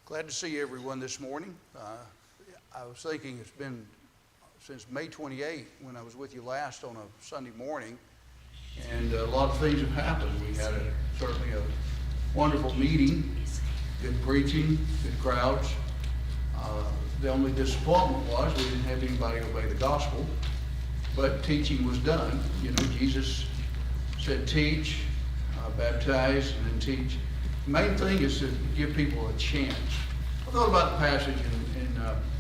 Glad to see everyone this morning. I was thinking it's been since May 28 when I was with you last on a Sunday morning, and a lot of things have happened. We had certainly a wonderful meeting, good preaching, good crowds. The only disappointment was we didn't have anybody obey the gospel, but teaching was done. You know, Jesus said teach, baptize, and then teach. The main thing is to give people a chance. I thought about the passage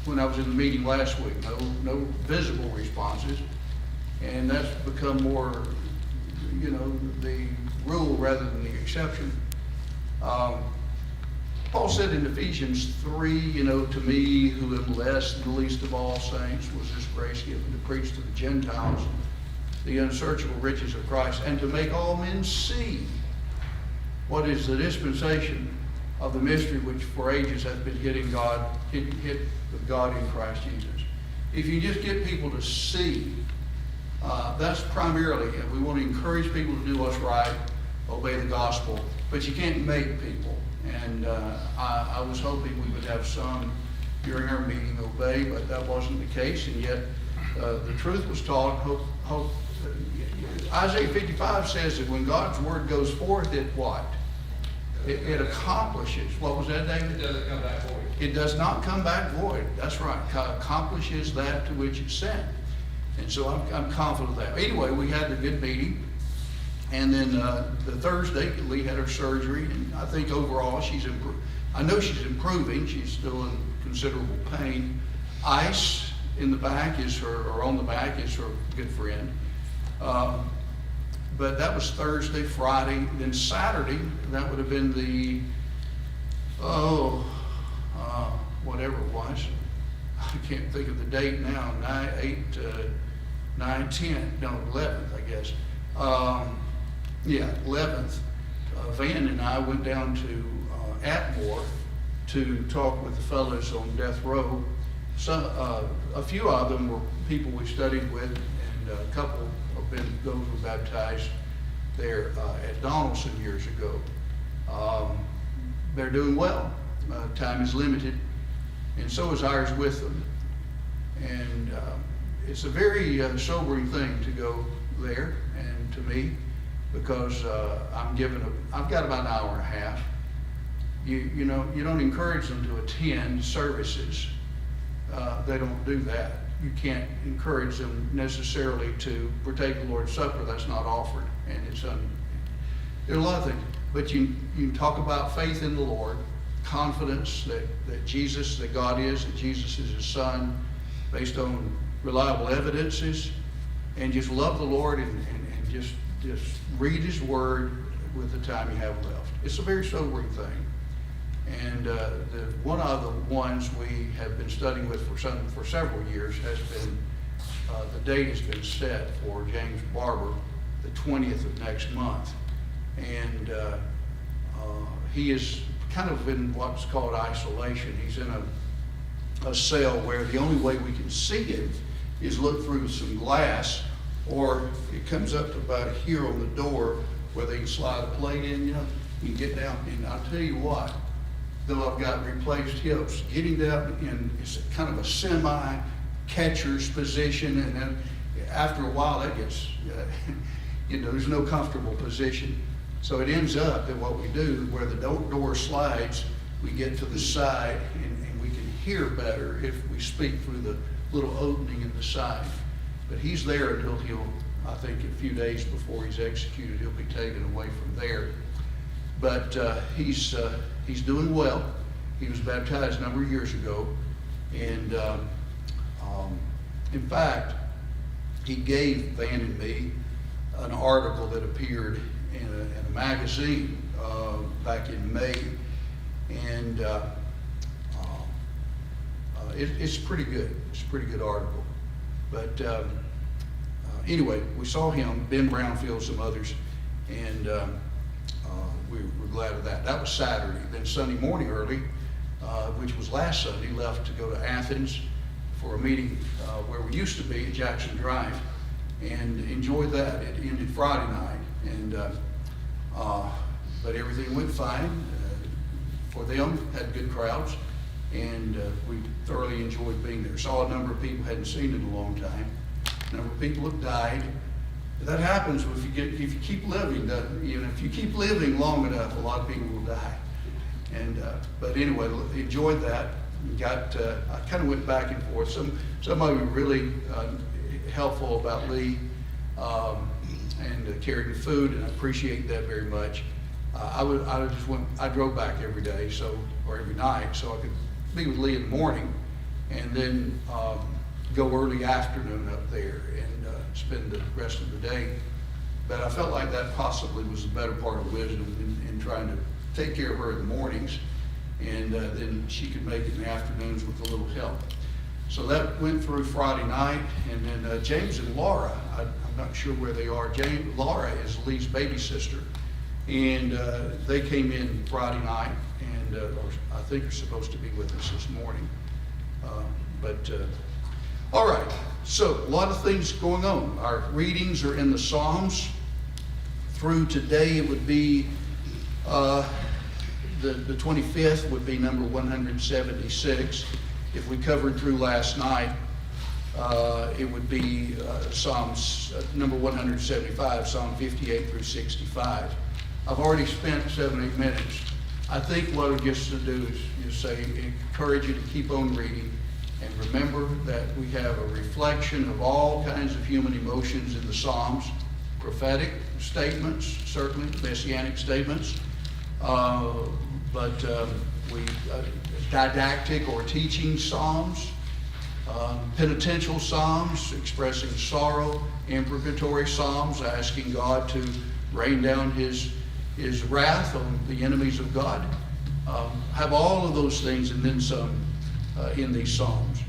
when I was in the meeting last week. No visible responses, and that's become more, the rule rather than the exception. Paul said in Ephesians 3, to me, who am less than the least of all saints, was this grace given to preach to the Gentiles the unsearchable riches of Christ, and to make all men see what is the dispensation of the mystery which for ages hath been hid with God in Christ Jesus. If you just get people to see, that's primarily, we want to encourage people to do what's right, obey the gospel, but you can't make people. And I was hoping we would have some during our meeting obey, but that wasn't the case, and yet the truth was taught. Isaiah 55 says that when God's word goes forth, it what? It accomplishes. What was that, David? It doesn't come back void. It does not come back void. That's right. Accomplishes that to which it's sent. And so I'm confident of that. Anyway, we had a good meeting. And then the Thursday, Lee had her surgery. And I think overall she's improved. I know she's improving. She's still in considerable pain. Ice in the back on the back is her good friend. But that was Thursday, Friday, then Saturday, that would have been the, whatever it was. I can't think of the date now, 11th, I guess. 11th. Van and I went down to Atmore to talk with the fellows on death row. A few of them were people we studied with, and a couple those were baptized there at Donaldson years ago. They're doing well. Time is limited, and so is ours with them. And it's a very sobering thing to go there, and to me, because I've got about an hour and a half. You don't encourage them to attend services. They don't do that. You can't encourage them necessarily to partake of the Lord's Supper. That's not offered, and there are a lot of things. But you can talk about faith in the Lord, confidence that God is, that Jesus is His Son, based on reliable evidences, and just love the Lord and just read His Word with the time you have left. It's a very sobering thing. And one of the ones we have been studying with for several years has been, the date has been set for James Barber, the 20th of next month. And he is kind of in what's called isolation. He's in a cell where the only way we can see him is look through some glass, or it comes up to about here on the door where they can slide a plate in, you can get down. And I'll tell you what, though I've got replaced hips, getting down in is kind of a semi-catcher's position, and then after a while that gets, there's no comfortable position. So it ends up that what we do, where the door slides, we get to the side, and we can hear better if we speak through the little opening in the side. But he's there until I think a few days before he's executed, he'll be taken away from there. But he's doing well. He was baptized a number of years ago, and in fact, he gave Van and me an article that appeared in a magazine back in May, and it's pretty good. It's a pretty good article. But anyway, we saw him, Ben Brownfield, some others, and we're glad of that. That was Saturday. Then Sunday morning early, which was last Sunday, left to go to Athens for a meeting where we used to be at Jackson Drive, and enjoyed that. It ended Friday night, and but everything went fine. for them, had good crowds, and we thoroughly enjoyed being there. Saw a number of people hadn't seen in a long time. A number of people have died. That happens if you keep living. If you keep living long enough, a lot of people will die. And but anyway, enjoyed that. I kind of went back and forth. Somebody was really helpful about Lee and carrying the food, and I appreciate that very much. I drove back every day, or every night, so I could be with Lee in the morning, and then go early afternoon up there and spend the rest of the day. But I felt like that possibly was the better part of wisdom in trying to take care of her in the mornings, and then she could make it in the afternoons with a little help. So that went through Friday night, and then James and Laura, I'm not sure where they are. Laura is Lee's baby sister, and they came in Friday night, and I think are supposed to be with us this morning. All right, so a lot of things going on. Our readings are in the Psalms. Through today, it would be the 25th would be number 176. If we covered through last night, it would be Psalms number 175, Psalm 58 through 65. I've already spent 7-8 minutes. I think what it gets to do is say, encourage you to keep on reading, and remember that we have a reflection of all kinds of human emotions in the Psalms, prophetic statements, certainly messianic statements, didactic or teaching psalms, penitential psalms expressing sorrow, imprecatory psalms asking God to rain down his wrath on the enemies of God. Have all of those things and then some in these psalms.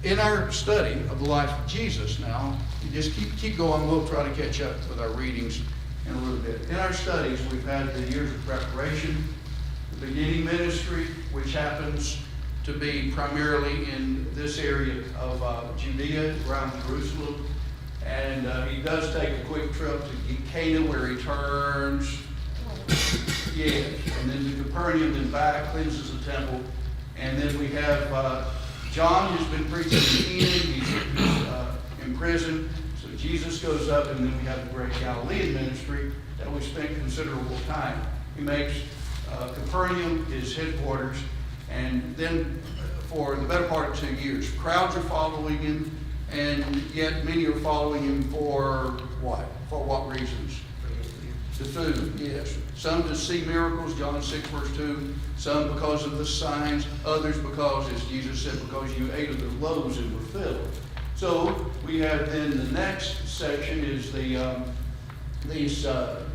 In our study of the life of Jesus now, you just keep going. We'll try to catch up with our readings in a little bit. In our studies, we've had the years of preparation, the beginning ministry, which happens to be primarily in this area of Judea, around Jerusalem. And he does take a quick trip to Cana, where he turns, yes, and then to Capernaum, then back, cleanses the temple. And then we have John, who's been preaching in Canaan. He's in prison. So Jesus goes up, and then we have the great Galilean ministry that we spent considerable time. He makes Capernaum his headquarters, and then for the better part of 2 years, crowds are following him, and yet many are following him for what? For what reasons? The food, yes. Some to see miracles, John 6 verse 2. Some because of the signs. Others because, as Jesus said, because you ate of the loaves and were filled. So we have then the next section is these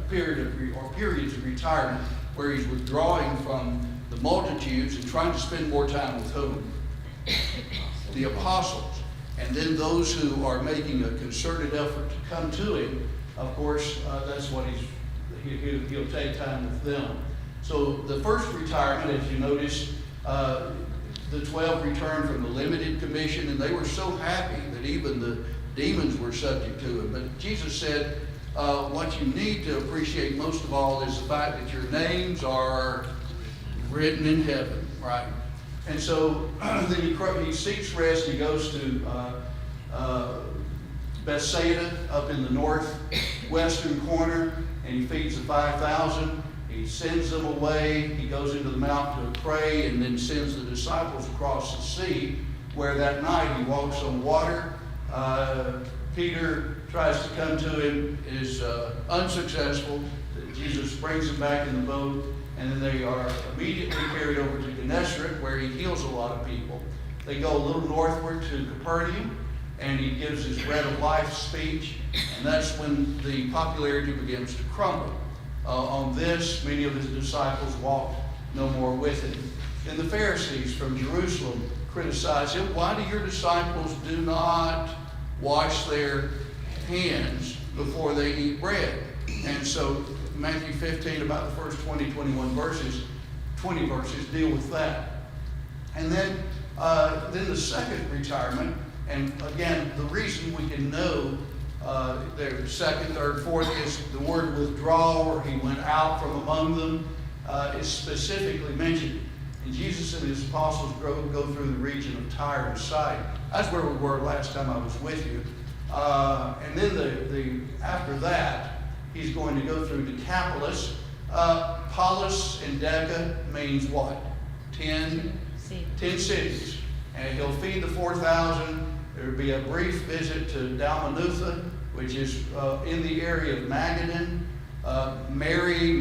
periods of retirement, where he's withdrawing from the multitudes and trying to spend more time with whom? The apostles. And then those who are making a concerted effort to come to him, of course, that's what he'll take time with them. So the first retirement, as you notice, the 12 returned from the limited commission, and they were so happy that even the demons were subject to it. But Jesus said, what you need to appreciate most of all is the fact that your names are written in heaven, right? And so then he seeks rest. He goes to Bethsaida up in the northwestern corner, and he feeds the 5,000. He sends them away. He goes into the mountain to pray, and then sends the disciples across the sea, where that night he walks on water. Peter tries to come to him, is unsuccessful. Jesus brings him back in the boat, and then they are immediately carried over to Gennesaret, where he heals a lot of people. They go a little northward to Capernaum, and he gives his bread of life speech, and that's when the popularity begins to crumble. On this, many of his disciples walked no more with him. And the Pharisees from Jerusalem criticized him. Why do your disciples do not wash their hands before they eat bread? And so Matthew 15, about the first 20 verses deal with that. And then the second retirement, and again, the reason we can know the second, third, fourth is the word withdraw, or he went out from among them. is specifically mentioned. And Jesus and his apostles go through the region of Tyre and Sidon. That's where we were last time I was with you. And then after that, he's going to go through Decapolis. Polis and Deca means what? 10 cities. And he'll feed the 4,000. There will be a brief visit to Dalmanutha, which is in the area of Magadan. Mary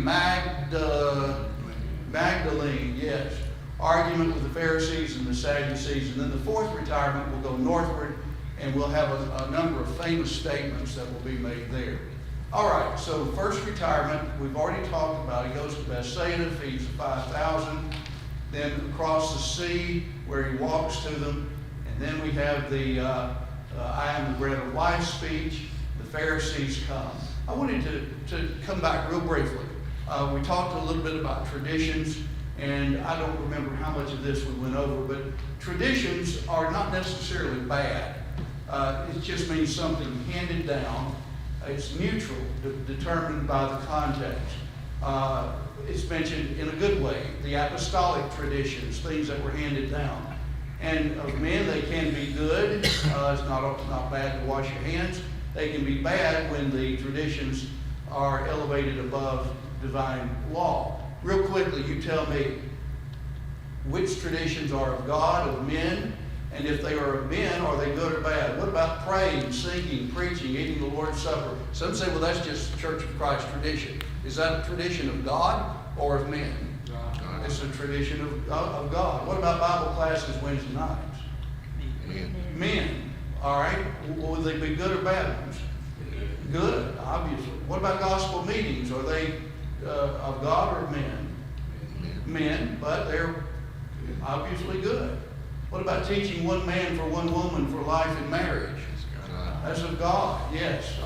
Magdalene, yes. Argument with the Pharisees and the Sadducees. And then the fourth retirement will go northward, and we'll have a number of famous statements that will be made there. All right, so first retirement, we've already talked about. He goes to Bethsaida, feeds the 5,000. Then across the sea, where he walks to them. And then we have the I am the bread of life speech. The Pharisees come. I wanted to come back real briefly. We talked a little bit about traditions, and I don't remember how much of this we went over, but traditions are not necessarily bad. It just means something handed down. It's neutral, determined by the context. It's mentioned in a good way, the apostolic traditions, things that were handed down. And of men, they can be good. It's not bad to wash your hands. They can be bad when the traditions are elevated above divine law. Real quickly, you tell me which traditions are of God, of men, and if they are of men, are they good or bad? What about praying, singing, preaching, eating the Lord's Supper? Some say, well, that's just Church of Christ tradition. Is that a tradition of God or of men? God. It's a tradition of God. What about Bible classes Wednesday nights? Men. All right. Will they be good or bad ones? Good, obviously. What about gospel meetings? Are they of God or of men? Men, but they're obviously good. What about teaching one man for one woman for life in marriage? That's of God, yes.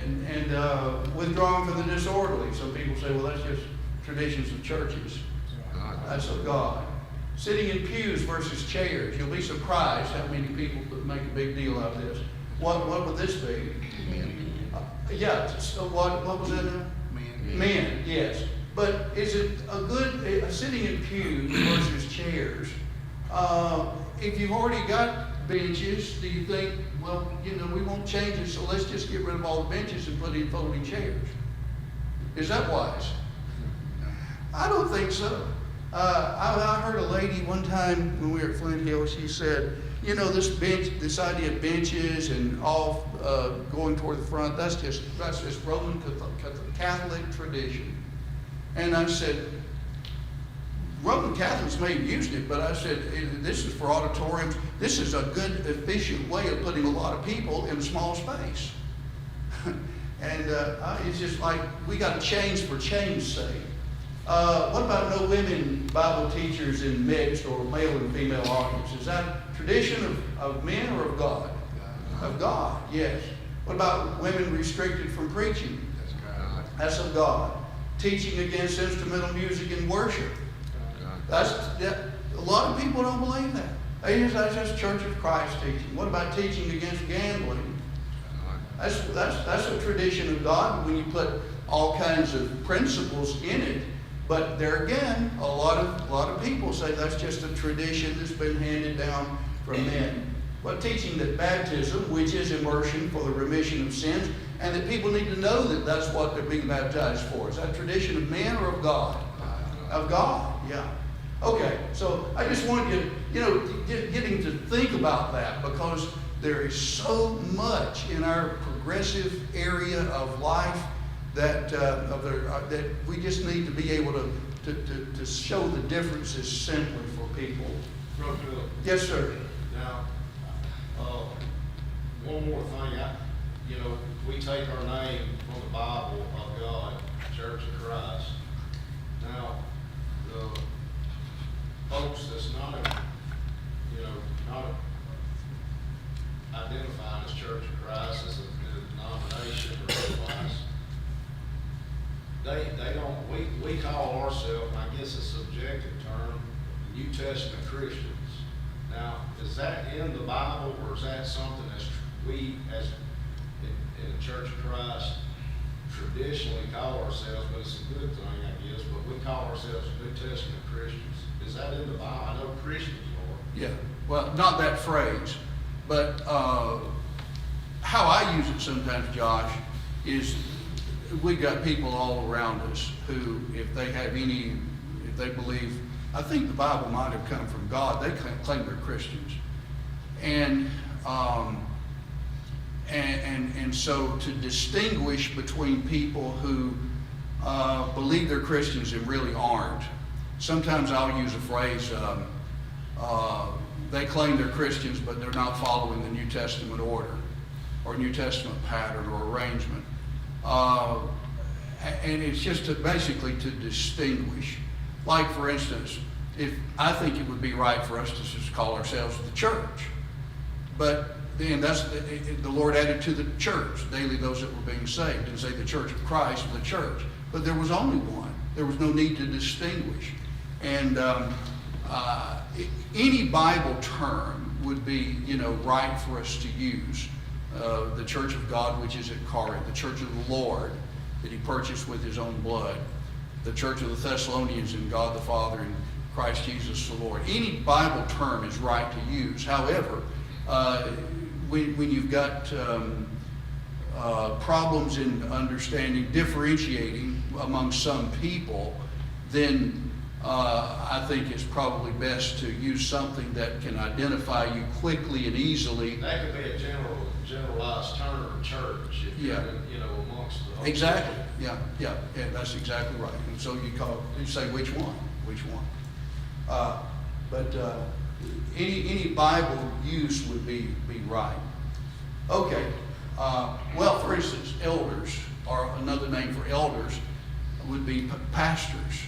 And withdrawing from the disorderly. Some people say, well, that's just traditions of churches. That's of God. Sitting in pews versus chairs. You'll be surprised how many people make a big deal out of this. What would this be? Yeah, so what was it now? Men, yes. But is it a good, sitting in pews versus chairs? If you've already got benches, do you think, well, we won't change it, so let's just get rid of all the benches and put in folding chairs? Is that wise? I don't think so. I heard a lady one time when we were at Flint Hill, she said, this idea of benches and all going toward the front, that's just Roman Catholic tradition. And I said, Roman Catholics may have used it, but I said, this is for auditoriums. This is a good, efficient way of putting a lot of people in a small space. And it's just like, we got to change for change's sake. What about no women Bible teachers in mixed or male and female audience? Is that tradition of men or of God? Of God, yes. What about women restricted from preaching? That's of God. Teaching against instrumental music and worship. A lot of people don't believe that. That's just Church of Christ teaching. What about teaching against gambling? That's a tradition of God when you put all kinds of principles in it. But there again, a lot of people say that's just a tradition that's been handed down from men. But teaching that baptism, which is immersion for the remission of sins, and that people need to know that that's what they're being baptized for. Is that tradition of men or of God? Of God, yeah. Okay, so I just want you, getting to think about that, because there is so much in our progressive area of life that we just need to be able to show the differences simply for people. Brother Philip. Yes, sir. Now, one more thing. We take our name from the Bible of God, Church of Christ. Now, the folks that's not identified as Church of Christ, as a denomination or otherwise, they don't, we call ourselves, and I guess a subjective term, New Testament Christians. Now, is that in the Bible, or is that something that we, as in the Church of Christ, traditionally call ourselves, but it's a good thing, I guess, but we call ourselves New Testament Christians. Is that in the Bible? I know Christians are. Yeah, well, not that phrase, but how I use it sometimes, Josh, is we got people all around us who, if they believe, I think the Bible might have come from God, they claim they're Christians. And so to distinguish between people who believe they're Christians and really aren't, sometimes I'll use a phrase, they claim they're Christians, but they're not following the New Testament order or New Testament pattern or arrangement. And it's just basically to distinguish. Like, for instance, if I think it would be right for us to just call ourselves the church, but then that's the Lord added to the church daily those that were being saved. Didn't say the church of Christ, the church, but there was only one. There was no need to distinguish. And any Bible term would be, right for us to use. The Church of God, which is at Corinth, the Church of the Lord that He purchased with His own blood, the Church of the Thessalonians in God the Father and Christ Jesus the Lord. Any Bible term is right to use. However, when you've got problems in understanding, differentiating among some people, then I think it's probably best to use something that can identify you quickly and easily. That could be a generalized term, church, if Yeah. you're, amongst the whole Exactly. Yeah, that's exactly right. And so you say which one? But any Bible use would be right. Okay. Well, for instance, elders, or another name for elders would be pastors.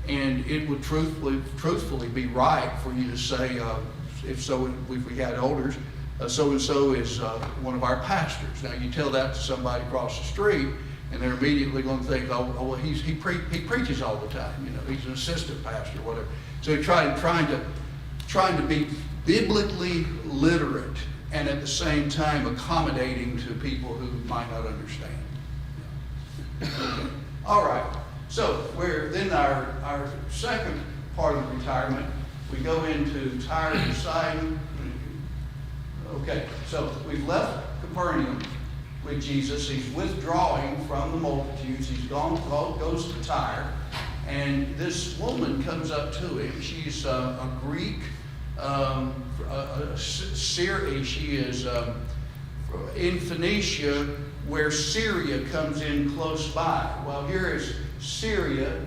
And it would truthfully be right for you to say, if we had elders, so-and-so is one of our pastors. Now, you tell that to somebody across the street, and they're immediately going to think, well, he preaches all the time. He's an assistant pastor, whatever. So trying to be biblically literate and at the same time accommodating to people who might not understand. Okay. All right. So then our second part of retirement, we go into tired and deciding. Okay, so we've left Capernaum with Jesus. He's withdrawing from the multitudes. He's goes to Tyre, and this woman comes up to him. She's a Greek, she is in Phoenicia, where Syria comes in close by. Well, here is Syria,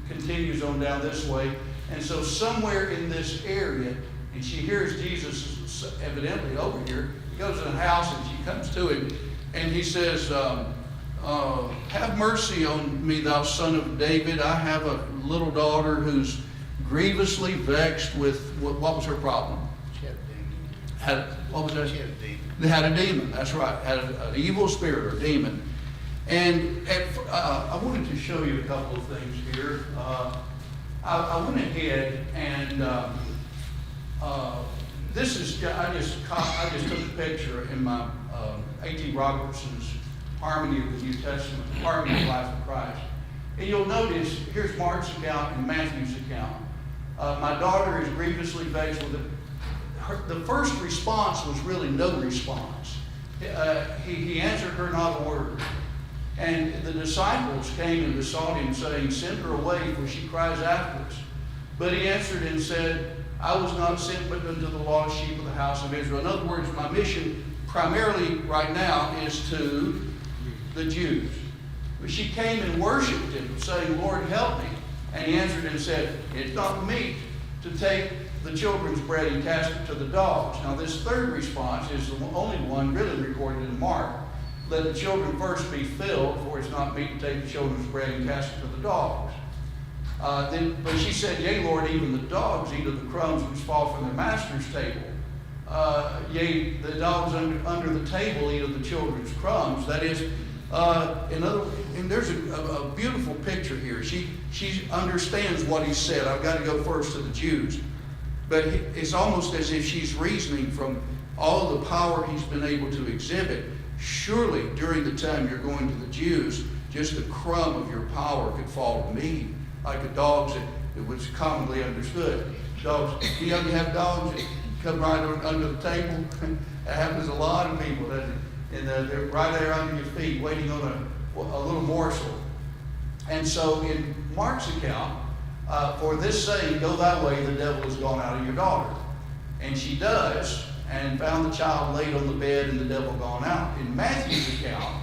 continues on down this way, and so somewhere in this area, and she hears Jesus is evidently over here. He goes in the house and she comes to him, and he says, have mercy on me, thou son of David. I have a little daughter who's grievously vexed with, what was her problem? She had a demon. What was that? She had a demon. They had a demon, that's right. Had an evil spirit or demon. And I wanted to show you a couple of things here. I went ahead and this is, I just took a picture in my A.T. Robertson's Harmony of the New Testament, Harmony of the Life of Christ. And you'll notice, here's Mark's account and Matthew's account. My daughter is grievously vexed with it. The first response was really no response. He answered her not a word. And the disciples came and besought him, saying, send her away, for she cries after us. But he answered and said, I was not sent but unto the lost sheep of the house of Israel. In other words, my mission primarily right now is to the Jews. But she came and worshipped him, saying, Lord, help me. And he answered and said, it's not meet to take the children's bread and cast it to the dogs. Now this third response is the only one really recorded in Mark. Let the children first be filled, for it's not meet to take the children's bread and cast it to the dogs. But she said, yea, Lord, even the dogs eat of the crumbs which fall from their master's table. Yea, the dogs under the table eat of the children's crumbs. That is, and there's a beautiful picture here. She understands what he said. I've got to go first to the Jews. But it's almost as if she's reasoning from all the power he's been able to exhibit. surely during the time you're going to the Jews, just a crumb of your power could fall to me, like a dog's, it was commonly understood. Dogs, you know, you have dogs that come right under the table. That happens to a lot of people, doesn't it? And they're right there under your feet, waiting on a little morsel. And so in Mark's account, for this saying, go thy way, the devil is gone out of your daughter. And she does, and found the child laid on the bed and the devil gone out. In Matthew's account,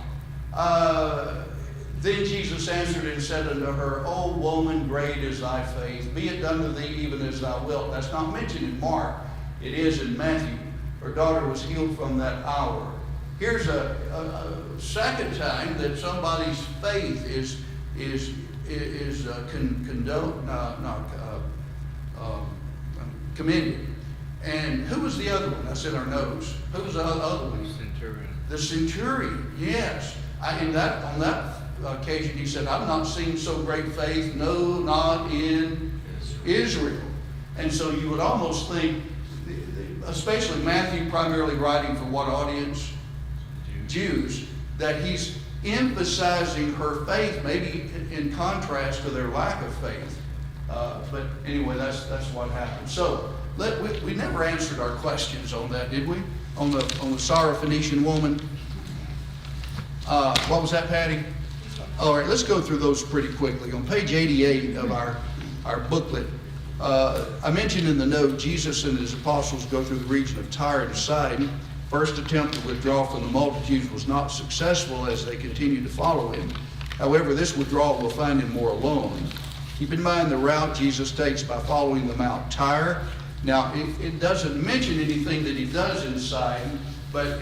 then Jesus answered and said unto her, O woman, great is thy faith. Be it done to thee even as thou wilt. That's not mentioned in Mark. It is in Matthew. Her daughter was healed from that hour. Here's a second time that somebody's faith is commended. And who was the other one? That's in our notes. Who was the other one? Centurion. The centurion, yes. On that occasion, he said, I've not seen so great faith, no, not in Israel. And so you would almost think, especially Matthew primarily writing for what audience? Jews, that he's emphasizing her faith, maybe in contrast to their lack of faith. But anyway, that's what happened. So we never answered our questions on that, did we? On the Syrophoenician woman. What was that, Patty? All right, let's go through those pretty quickly. On page 88 of our booklet, I mentioned in the note, Jesus and his apostles go through the region of Tyre and Sidon. First attempt to withdraw from the multitudes was not successful as they continued to follow him. However, this withdrawal will find him more alone. Keep in mind the route Jesus takes by following the Mount Tyre. Now, it doesn't mention anything that he does in Sidon, but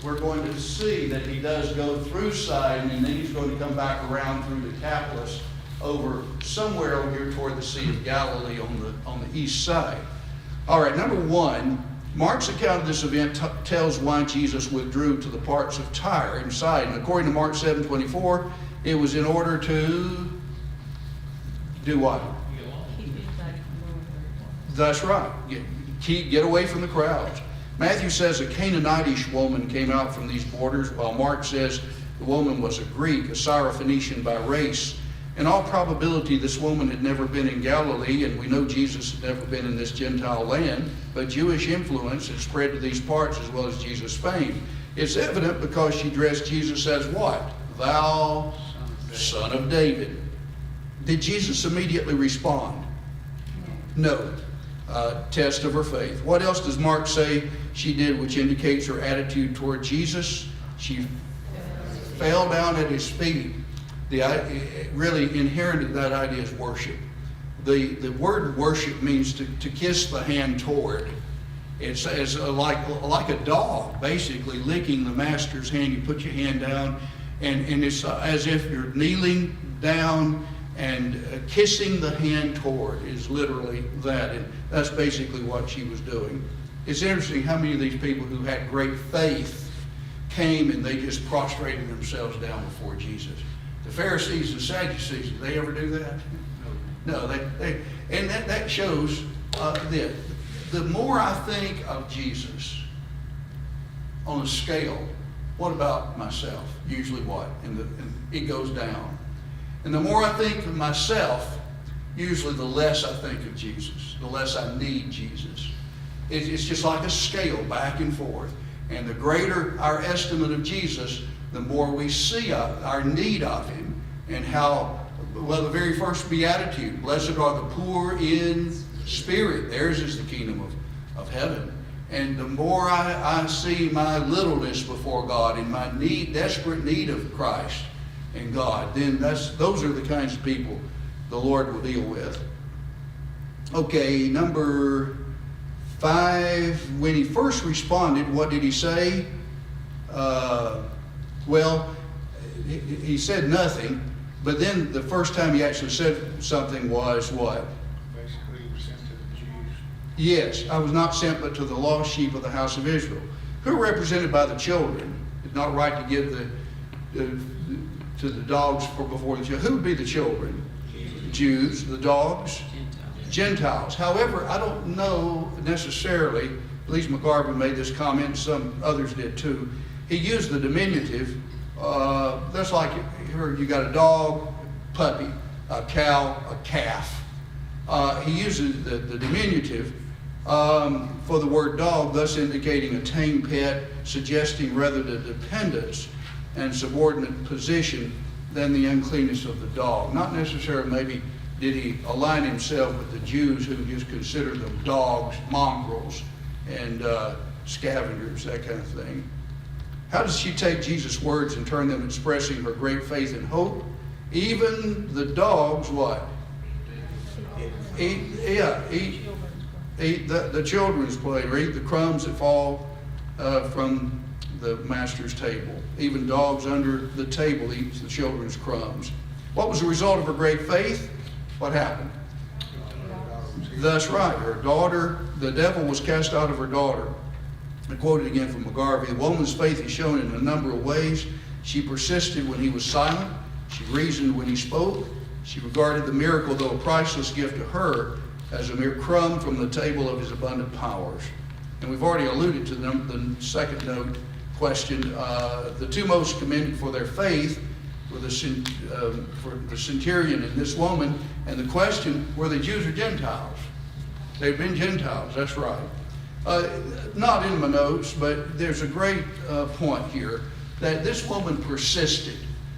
we're going to see that he does go through Sidon, and then he's going to come back around through Decapolis over somewhere over here toward the Sea of Galilee on the east side. All right, number one, Mark's account of this event tells why Jesus withdrew to the parts of Tyre and Sidon. According to Mark 7:24, it was in order to do what? That's right. Get away from the crowds. Matthew says a Canaanitish woman came out from these borders, while Mark says the woman was a Greek, a Syrophoenician by race. In all probability, this woman had never been in Galilee, and we know Jesus had never been in this Gentile land, but Jewish influence had spread to these parts as well as Jesus' fame. It's evident because she dressed Jesus as what? Thou Son of David. Did Jesus immediately respond? No. Test of her faith. What else does Mark say she did which indicates her attitude toward Jesus? She fell down at his feet. Really inherent in that idea is worship. The word worship means to kiss the hand toward. It's like a dog basically licking the master's hand. You put your hand down, and it's as if you're kneeling down and kissing the hand toward is literally that. And that's basically what she was doing. It's interesting how many of these people who had great faith came and they just prostrated themselves down before Jesus. The Pharisees and Sadducees, did they ever do that? No, and that shows that the more I think of Jesus on a scale, what about myself? Usually what? And it goes down. And the more I think of myself, usually the less I think of Jesus, the less I need Jesus. It's just like a scale back and forth. And the greater our estimate of Jesus, the more we see our need of him and how, well, the very first beatitude, blessed are the poor in spirit. Theirs is the kingdom of heaven. And the more I see my littleness before God and my desperate need of Christ and God, then those are the kinds of people the Lord will deal with. Okay, number 5, when he first responded, what did he say? Well, he said nothing, but then the first time he actually said something was what? Basically, he was sent to the Jews. Yes, I was not sent but to the lost sheep of the house of Israel, who are represented by the children. It's not right to give to the dogs before the children. Who would be the children? Jews. The dogs? Gentiles. However, I don't know necessarily, at least McGarvin made this comment, some others did too. he used the diminutive. That's like here you got a dog, puppy, a cow, a calf. He uses the diminutive for the word dog, thus indicating a tame pet, suggesting rather the dependence and subordinate position than the uncleanness of the dog. Not necessarily maybe did he align himself with the Jews who just considered them dogs, mongrels, and scavengers, that kind of thing. How does she take Jesus' words and turn them expressing her great faith and hope? Even the dogs, what? Eat the children's plate, or eat the crumbs that fall from the master's table. Even dogs under the table eat the children's crumbs. What was the result of her great faith? What happened? That's right. Her daughter, the devil was cast out of her daughter. I quote it again from McGarvey. The woman's faith is shown in a number of ways. She persisted when he was silent. She reasoned when he spoke. She regarded the miracle, though a priceless gift to her, as a mere crumb from the table of his abundant powers. And we've already alluded to the second note question. The two most commended for their faith were the centurion and this woman. And the question, were they Jews or Gentiles? They've been Gentiles, that's right. Not in my notes, but there's a great point here that this woman persisted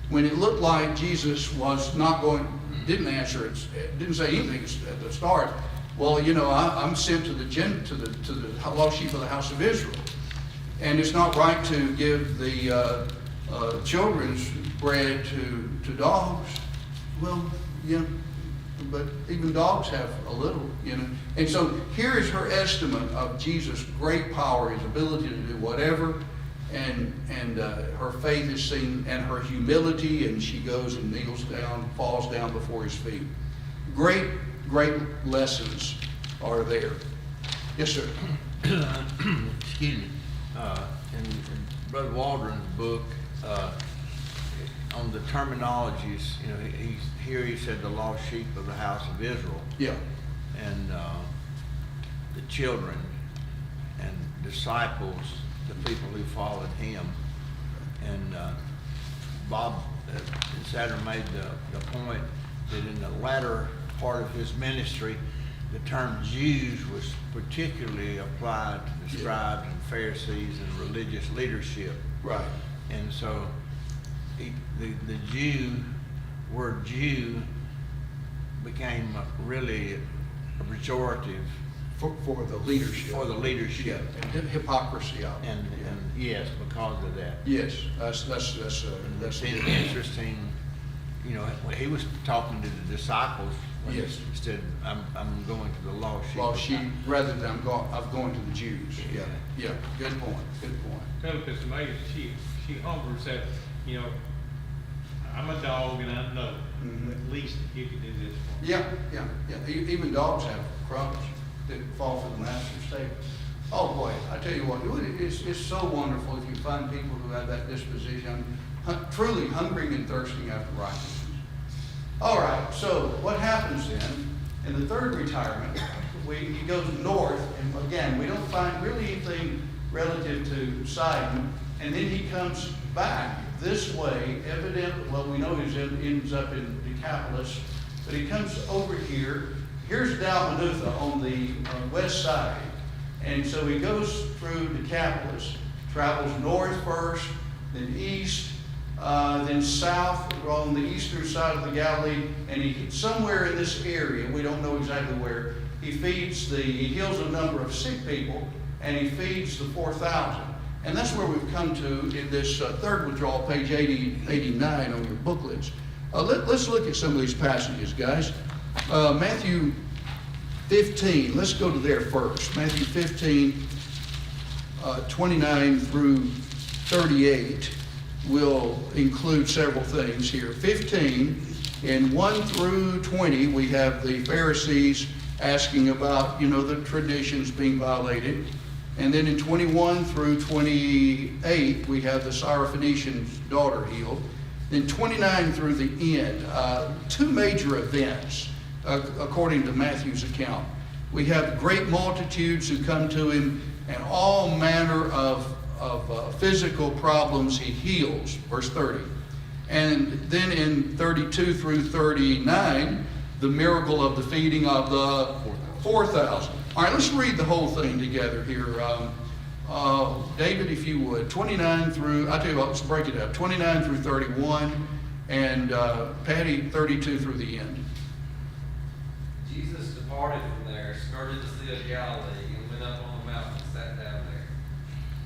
when it looked like Jesus was not going, didn't answer it, didn't say anything at the start. Well, you know, I'm sent to the lost sheep of the house of Israel, and it's not right to give the children's bread to dogs. Well, you know, but even dogs have a little, you know. And so here is her estimate of Jesus' great power, his ability to do whatever, and her faith is seen, and her humility, and she goes and kneels down, falls down before his feet. Great lessons are there. Yes, sir. Excuse me. In Brother Waldron's book, on the terminologies, you know, he said the lost sheep of the house of Israel. Yeah. And the children and disciples, the people who followed him. And Bob Saturn made the point that in the latter part of his ministry, the term Jews was particularly applied to the scribes and Pharisees and religious leadership. Right. And so the word Jew became really a pejorative For the leadership. for the leadership. Yeah, and hypocrisy of it. And yes, because of that. Yes, that's Interesting, you know, when he was talking to the disciples, when Yes. he said, I'm going to the lost sheep. lost sheep rather than I'm going to the Jews. Yeah, yeah, good point. Philip, it's amazing. She humbles that, you know, I'm a dog and I know. Mhm. At least you can do this for me. Yeah. Even dogs have crumbs that fall from the master's table. Oh boy, I tell you what, it's so wonderful if you find people who have that disposition, truly hungering and thirsting after righteousness. All right, so what happens then in the third retirement? He goes north, and again, we don't find really anything relative to Sidon, and then he comes back this way. Evidently, well, we know he ends up in Decapolis, but he comes over here. Here's Dalmanutha on the west side, and so he goes through Decapolis, travels north first, then east, then south on the eastern side of the Galilee, and somewhere in this area, we don't know exactly where, he heals a number of sick people, and he feeds the 4,000. And that's where we've come to in this third withdrawal, page 89 on your booklets. Let's look at some of these passages, guys. Matthew 15, let's go to there first. Matthew 15, 29 through 38 will include several things here. 15, in 1 through 20, we have the Pharisees asking about, you know, the traditions being violated. And then in 21 through 28, we have the Syrophoenician's daughter healed. Then 29 through the end, two major events, according to Matthew's account. We have great multitudes who come to him, and all manner of physical problems he heals, verse 30. And then in 32 through 39, the miracle of the feeding of the 4,000. All right, let's read the whole thing together here. David, if you would, 29 through, I tell you what, let's break it up, 29 through 31, and Patty, 32 through the end. Jesus departed from there, skirted the Sea of Galilee, and went up on the mountain and sat down there.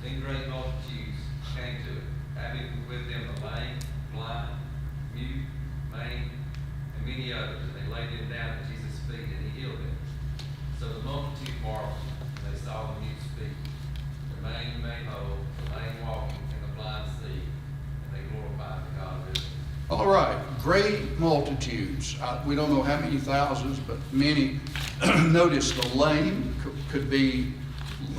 Then great multitudes came to it, having with them the lame, blind, mute, maimed, and many others, and they laid them down at Jesus' feet, and he healed them. So the multitude marveled, and they saw the mute speak, the maimed made whole, the lame walking, and the blind see, and they glorified the God of Israel. All right, great multitudes. We don't know how many thousands, but many. Notice the lame could be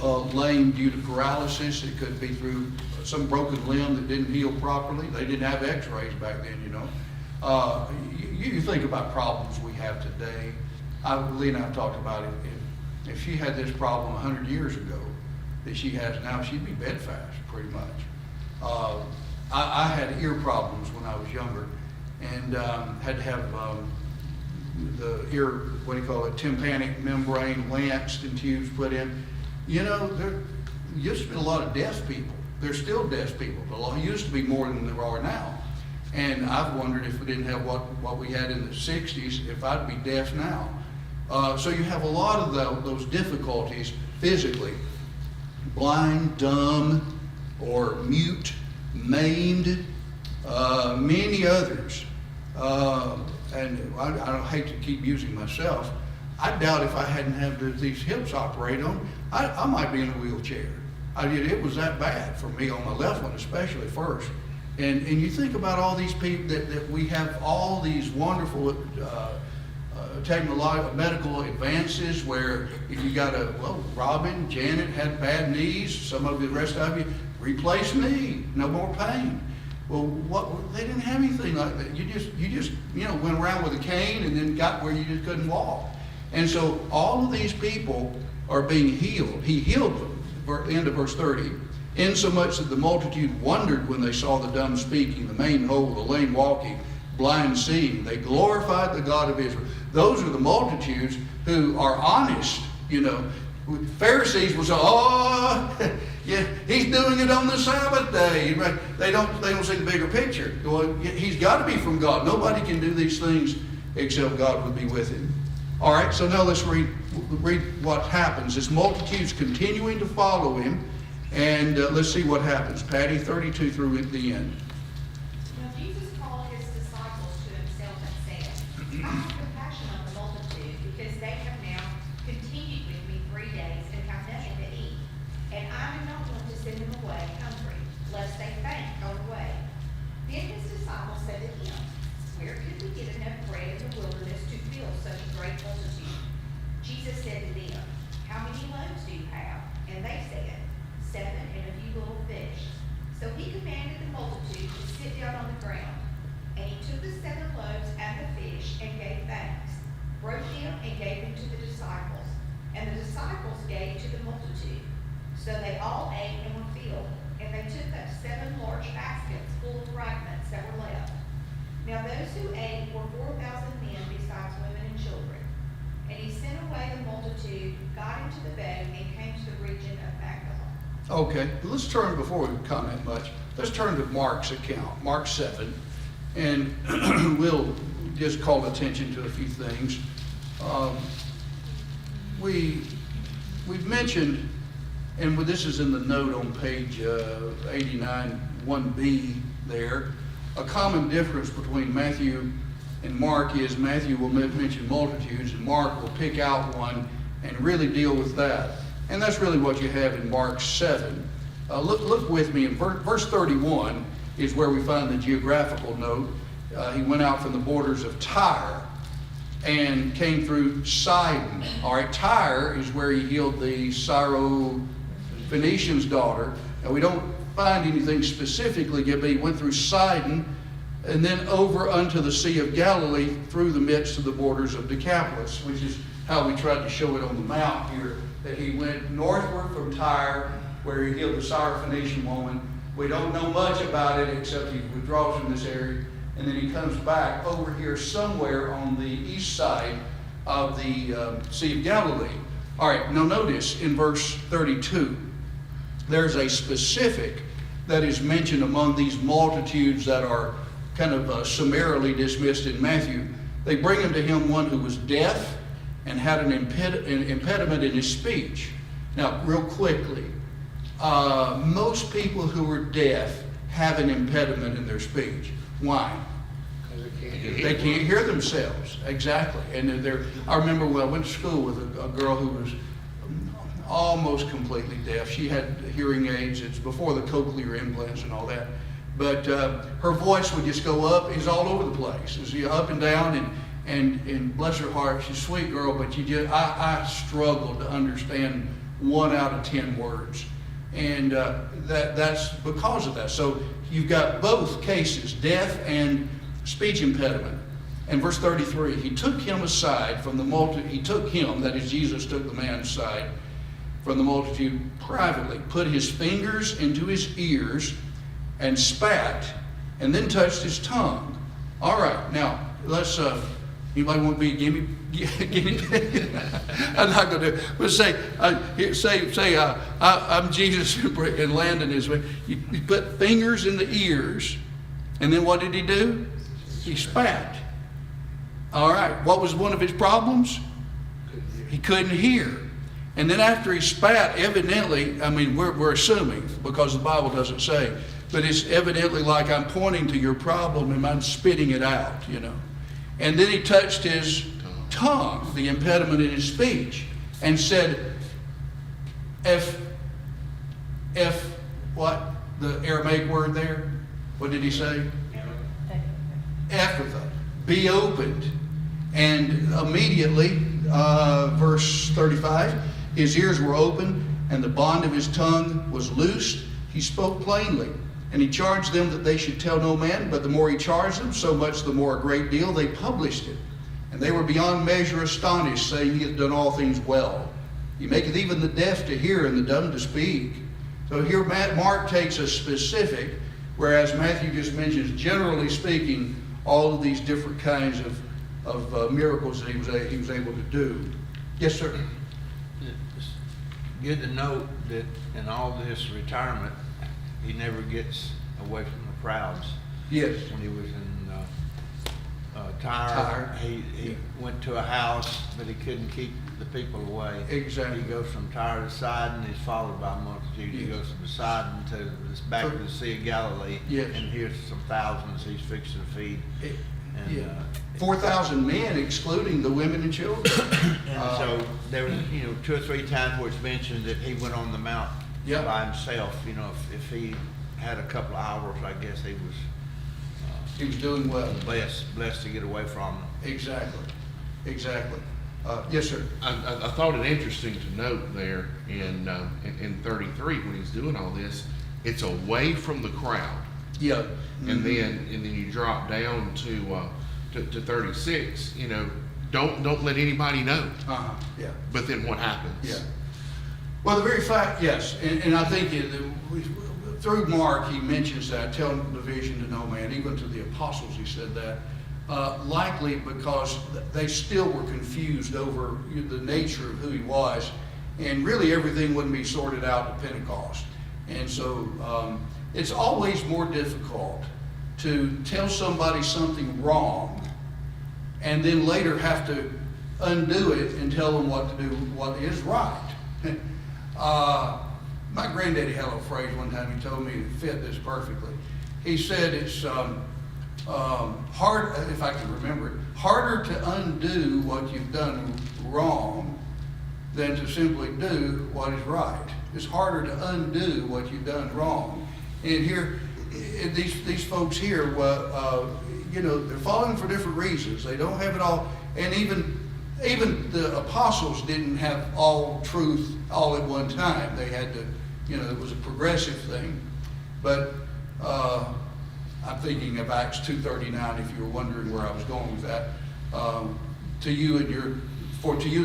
lame due to paralysis. It could be through some broken limb that didn't heal properly. They didn't have x-rays back then, you know. You think about problems we have today. Lee and I talked about it. If she had this problem 100 years ago that she has now, she'd be bedfast pretty much. I had ear problems when I was younger, and had to have the ear, what do you call it, tympanic membrane lanced and tubes put in. You know, there used to be a lot of deaf people. There's still deaf people, but there used to be more than there are now. And I've wondered if we didn't have what we had in the 60s, if I'd be deaf now. So you have a lot of those difficulties physically. Blind, dumb, or mute, maimed, many others. And I don't hate to keep using myself. I doubt if I hadn't had these hips operated on, I might be in a wheelchair. It was that bad for me on my left one, especially first. And you think about all these people that we have all these wonderful technological medical advances where if you got Robin, Janet had bad knees, some of the rest of you, replace knee, no more pain. Well, they didn't have anything like that. You just went around with a cane and then got where you just couldn't walk. And so all of these people are being healed. He healed them, end of verse 30, insomuch that the multitude wondered when they saw the dumb speaking, the maimed whole, the lame walking, blind seeing. They glorified the God of Israel. Those are the multitudes who are honest, you know. Pharisees will say, oh, yeah, he's doing it on the Sabbath day. They don't see the bigger picture. Well, he's got to be from God. Nobody can do these things except God would be with him. All right, so now let's read what happens. This multitude's continuing to follow him, and let's see what happens. Patty, 32 through the end. Now Jesus called his disciples to himself and said, I have compassion on the multitude, because they have now continued with me 3 days and have nothing to eat. And I do not want to send them away hungry, lest they faint on the way. Then his disciples said to him, Where could we get enough bread in the wilderness to fill such a great multitude? Jesus said to them, How many loaves do you have? And they said, 7 and a few little fish. So he commanded the multitude to sit down on the ground. And he took the 7 loaves and the fish and gave thanks, broke them and gave them to the disciples. And the disciples gave to the multitude. So they all ate and were filled. And they took up 7 large baskets full of fragments that were left. Now those who ate were 4,000 men besides women and children. And he sent away the multitude, got into the boat, and came to the region of Magdala. Okay, let's turn, before we comment much, let's turn to Mark's account, Mark 7, and we'll just call attention to a few things. We've mentioned, and this is in the note on page 89, 1b there, a common difference between Matthew and Mark is Matthew will mention multitudes, and Mark will pick out one and really deal with that. And that's really what you have in Mark 7. Look with me in verse 31 is where we find the geographical note. He went out from the borders of Tyre and came through Sidon. All right, Tyre is where he healed the Syrophoenician's daughter. Now we don't find anything specifically, but he went through Sidon and then over unto the Sea of Galilee through the midst of the borders of Decapolis, which is how we tried to show it on the map here, that he went northward from Tyre where he healed the Syrophoenician woman. We don't know much about it except he withdraws from this area, and then he comes back over here somewhere on the east side of the Sea of Galilee. All right, now notice in verse 32, there's a specific that is mentioned among these multitudes that are kind of summarily dismissed in Matthew. They bring unto him one who was deaf and had an impediment in his speech. Now, real quickly, most people who are deaf have an impediment in their speech. Why? They can't hear themselves. Exactly. And I remember when I went to school with a girl who was almost completely deaf. She had hearing aids. It's before the cochlear implants and all that. But her voice would just go up. It's all over the place. It's up and down, and bless her heart, she's a sweet girl, but I struggled to understand 1 out of 10 words. And that's because of that. So you've got both cases, deaf and speech impediment. And verse 33, he took him aside from the multitude. He took him, that is Jesus took the man aside from the multitude privately, put his fingers into his ears and spat, and then touched his tongue. All right, now let's, anybody want to be a guinea pig? I'm not going to, but say, I'm Jesus, and Landon is, he put fingers in the ears, and then what did he do? He spat. All right, what was one of his problems? He couldn't hear. And then after he spat, evidently, I mean, we're assuming, because the Bible doesn't say, but it's evidently like I'm pointing to your problem and I'm spitting it out, you know. And then he touched his tongue, the impediment in his speech, and said, what? The Aramaic word there? What did he say? Ephphatha, be opened. And immediately, verse 35, his ears were opened and the bond of his tongue was loosed. He spoke plainly, and he charged them that they should tell no man, but the more he charged them, so much the more a great deal they published it. And they were beyond measure astonished, saying, he hath done all things well. He maketh even the deaf to hear and the dumb to speak. So here Mark takes a specific, whereas Matthew just mentions, generally speaking, all of these different kinds of miracles that he was able to do. Yes, sir. It's good to note that in all this retirement, he never gets away from the crowds. Yes. When he was in Tyre, he went to a house, but he couldn't keep the people away. Exactly. He goes from Tyre to Sidon, he's followed by a multitude. He goes from Sidon to back to the Sea of Galilee. Yes. And here's some thousands he's fixing to feed. And, 4,000 men, excluding the women and children. and so there was, 2 or 3 times where it's mentioned that he went on the mount Yep. by himself. If he had a couple of hours, I guess he was He was doing well. blessed to get away from them. Exactly. Yes, sir. I thought it interesting to note there in 33 when he's doing all this, it's away from the crowd, Yeah. and then you drop down to 36. Don't let anybody know. Yeah. But then what happens? Yeah. Well, the very fact, yes, and I think through Mark he mentions that, tell the vision to no man, even to the apostles he said that, likely because they still were confused over the nature of who he was, and really everything wouldn't be sorted out at Pentecost. And so it's always more difficult to tell somebody something wrong and then later have to undo it and tell them what to do, what is right. My granddaddy had a phrase one time, he told me it fit this perfectly. He said it's hard, if I can remember it, harder to undo what you've done wrong than to simply do what is right. It's harder to undo what you've done wrong. And here, these folks here, they're following for different reasons. They don't have it all, and even the apostles didn't have all truth all at one time. They had to, it was a progressive thing. But I'm thinking of Acts 2:39, if you were wondering where I was going with that. To you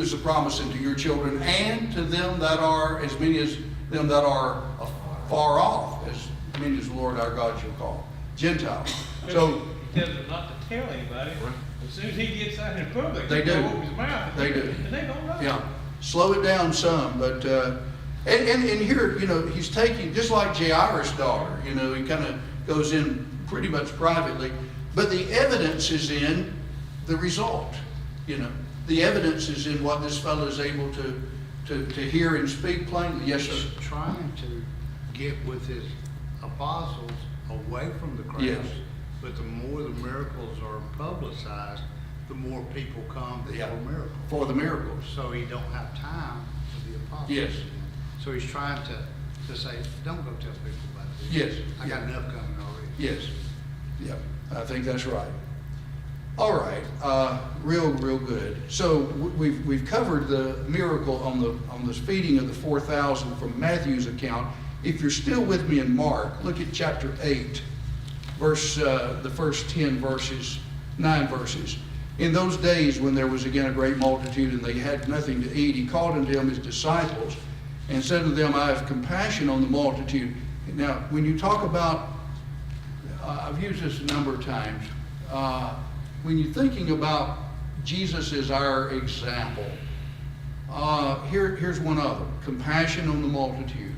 is a promise, and to your children, and to them that are, as many as them that are far off, as many as the Lord our God shall call, Gentiles. So, He tells them not to tell anybody. As soon as he gets out in public, They he do. opens his mouth. They do. And they don't know. yeah, slow it down some, but, and here, he's taking, just like Jairus' daughter, he kind of goes in pretty much privately, but the evidence is in the result, The evidence is in what this fellow is able to hear and speak plainly. Yes, sir. He's trying to get with his apostles away from the crowds. Yes. But the more the miracles are publicized, the more people come Yeah. for miracles. For the miracles. So he don't have time for the apostles. Yes. So he's trying to say, don't go tell people about this. Yes. I got enough coming already. Yes. Yep. I think that's right. All right. Real good. So we've covered the miracle on the feeding of the 4,000 from Matthew's account. If you're still with me in Mark, look at chapter 8, the first 9 verses. In those days when there was again a great multitude and they had nothing to eat, he called unto him his disciples and said to them, I have compassion on the multitude. Now, when you talk about, I've used this a number of times, when you're thinking about Jesus as our example, here's one of them, compassion on the multitude.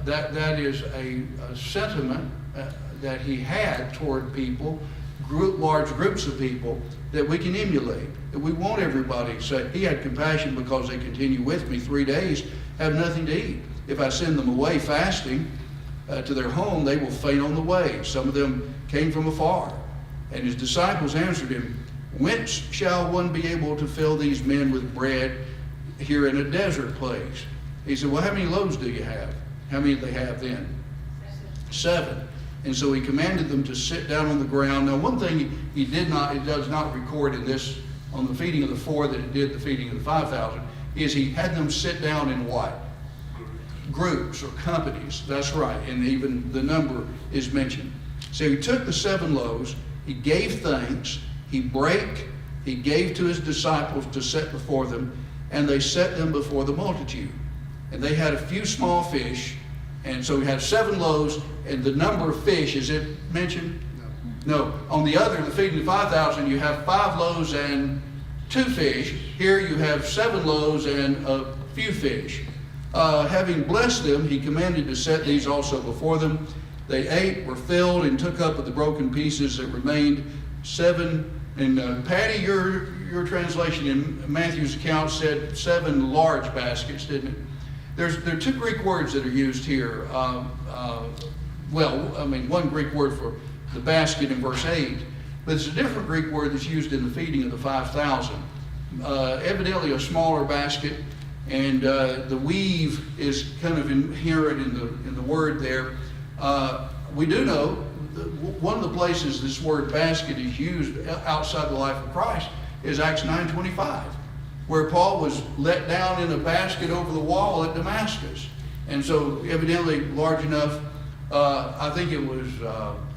That is a sentiment that he had toward people, large groups of people, that we can emulate. That we want everybody to say, he had compassion because they continue with me 3 days, have nothing to eat. If I send them away fasting to their home, they will faint on the way. Some of them came from afar. And his disciples answered him, whence shall one be able to fill these men with bread here in a desert place? He said, well, how many loaves do you have? How many did they have then? 7. And so he commanded them to sit down on the ground. Now, one thing it does not record in this, on the feeding of the 4 that it did the feeding of the 5,000, is he had them sit down in what? Groups or companies. That's right. And even the number is mentioned. So he took the 7 loaves, he gave thanks, he gave to his disciples to set before them, and they set them before the multitude. And they had a few small fish, and so we had 7 loaves, and the number of fish, is it mentioned? No. On the other, the feeding of 5,000, you have 5 loaves and 2 fish. Here you have 7 loaves and a few fish. Having blessed them, he commanded to set these also before them. They ate, were filled, and took up of the broken pieces that remained 7. And Patty, your translation in Matthew's account said 7 large baskets, didn't it? There are 2 Greek words that are used here. One Greek word for the basket in verse 8, but it's a different Greek word that's used in the feeding of the 5,000. Evidently a smaller basket, and the weave is kind of inherent in the word there. We do know that one of the places this word basket is used outside the life of Christ is Acts 9:25. Where Paul was let down in a basket over the wall at Damascus. And so evidently large enough, I think it was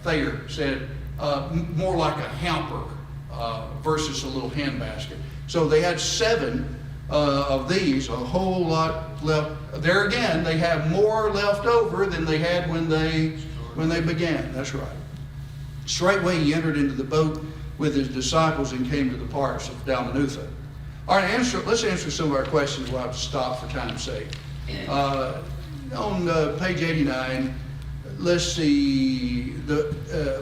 Thayer said, more like a hamper versus a little hand basket. So they had 7 of these, a whole lot left. There again, they have more left over than they had when they began. That's right. Straightway he entered into the boat with his disciples and came to the parts of Dalmanutha. All right, let's answer some of our questions. We'll have to stop for time's sake. On page 89, let's see, the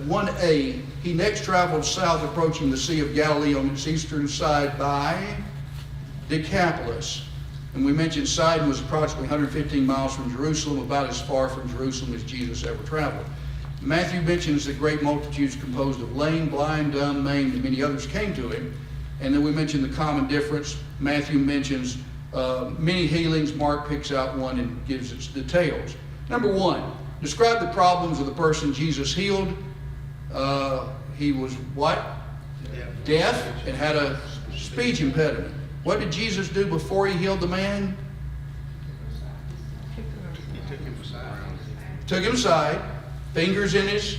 1A, he next traveled south approaching the Sea of Galilee on its eastern side by Decapolis. And we mentioned Sidon was approximately 115 miles from Jerusalem, about as far from Jerusalem as Jesus ever traveled. Matthew mentions that great multitudes composed of lame, blind, dumb, maimed, and many others came to him. And then we mentioned the common difference. Matthew mentions many healings. Mark picks out one and gives its details. Number 1, describe the problems of the person Jesus healed. He was what? Deaf and had a speech impediment. What did Jesus do before he healed the man? He took him aside. Took him aside, fingers in his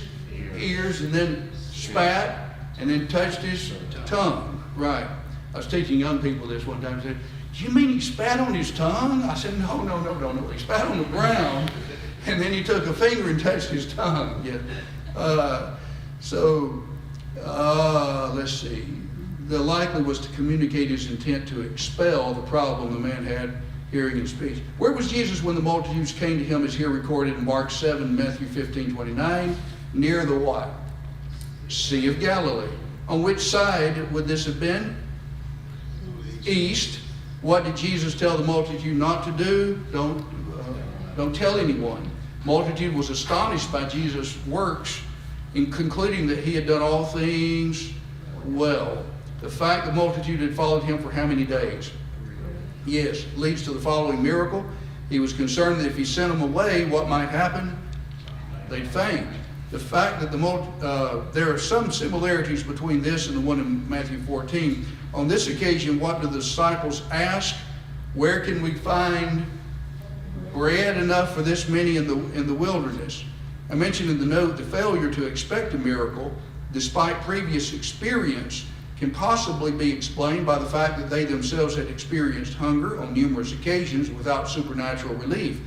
ears, and then spat, and then touched his tongue. Right. I was teaching young people this one time. I said, you mean he spat on his tongue? I said, no. He spat on the ground, and then he took a finger and touched his tongue. Yeah. Let's see. The likely was to communicate his intent to expel the problem the man had hearing and speech. Where was Jesus when the multitudes came to him, as here recorded in Mark 7, Matthew 15:29? Near the what? Sea of Galilee. On which side would this have been? East. What did Jesus tell the multitude not to do? Don't tell anyone. Multitude was astonished by Jesus' works, in concluding that he had done all things well. The fact the multitude had followed him for how many days? Yes, leads to the following miracle. He was concerned that if he sent them away, what might happen? They'd faint. The fact that there are some similarities between this and the one in Matthew 14. On this occasion, what do the disciples ask? Where can we find bread enough for this many in the wilderness? I mentioned in the note the failure to expect a miracle, despite previous experience, can possibly be explained by the fact that they themselves had experienced hunger on numerous occasions without supernatural relief.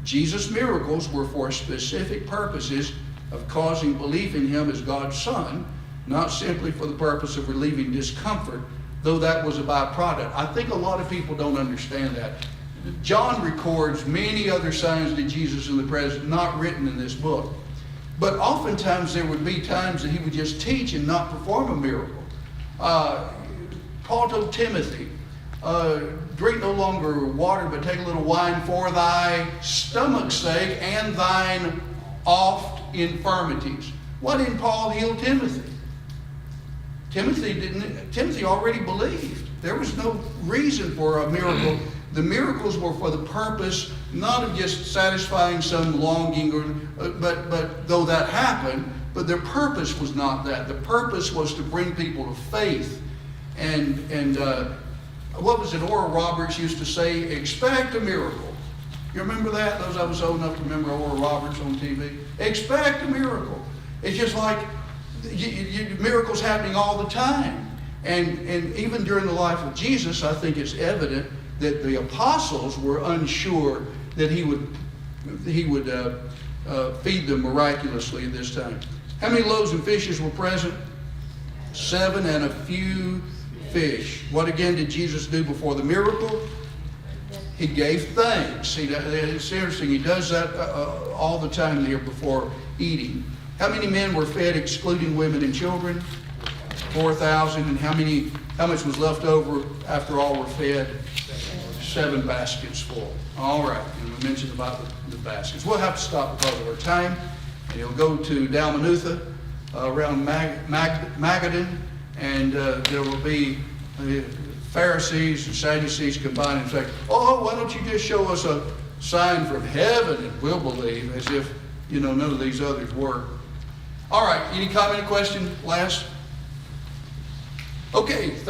Jesus' miracles were for specific purposes of causing belief in him as God's Son, not simply for the purpose of relieving discomfort, though that was a byproduct. I think a lot of people don't understand that. John records many other signs that Jesus in the present, not written in this book. But oftentimes there would be times that he would just teach and not perform a miracle. Paul told Timothy, drink no longer water, but take a little wine for thy stomach's sake and thine oft infirmities. Why didn't Paul heal Timothy? Timothy already believed. There was no reason for a miracle. The miracles were for the purpose not of just satisfying some longing, but though that happened, but their purpose was not that. The purpose was to bring people to faith. And what was it Oral Roberts used to say? Expect a miracle. You remember that? Those of us old enough to remember Oral Roberts on TV? Expect a miracle. It's just like miracles happening all the time. And even during the life of Jesus, I think it's evident that the apostles were unsure that he would feed them miraculously at this time. How many loaves and fishes were present? 7 and a few fish. What again did Jesus do before the miracle? He gave thanks. It's interesting. He does that all the time here before eating. How many men were fed, excluding women and children? 4,000. And how much was left over after all were fed? 7 baskets full. All right. And we mentioned about the baskets. We'll have to stop because of our time. And he'll go to Dalmanutha around Magadan, and there will be Pharisees and Sadducees combined and say, oh, why don't you just show us a sign from heaven and we'll believe, as if, none of these others were. All right, any comment or question? Last? Okay.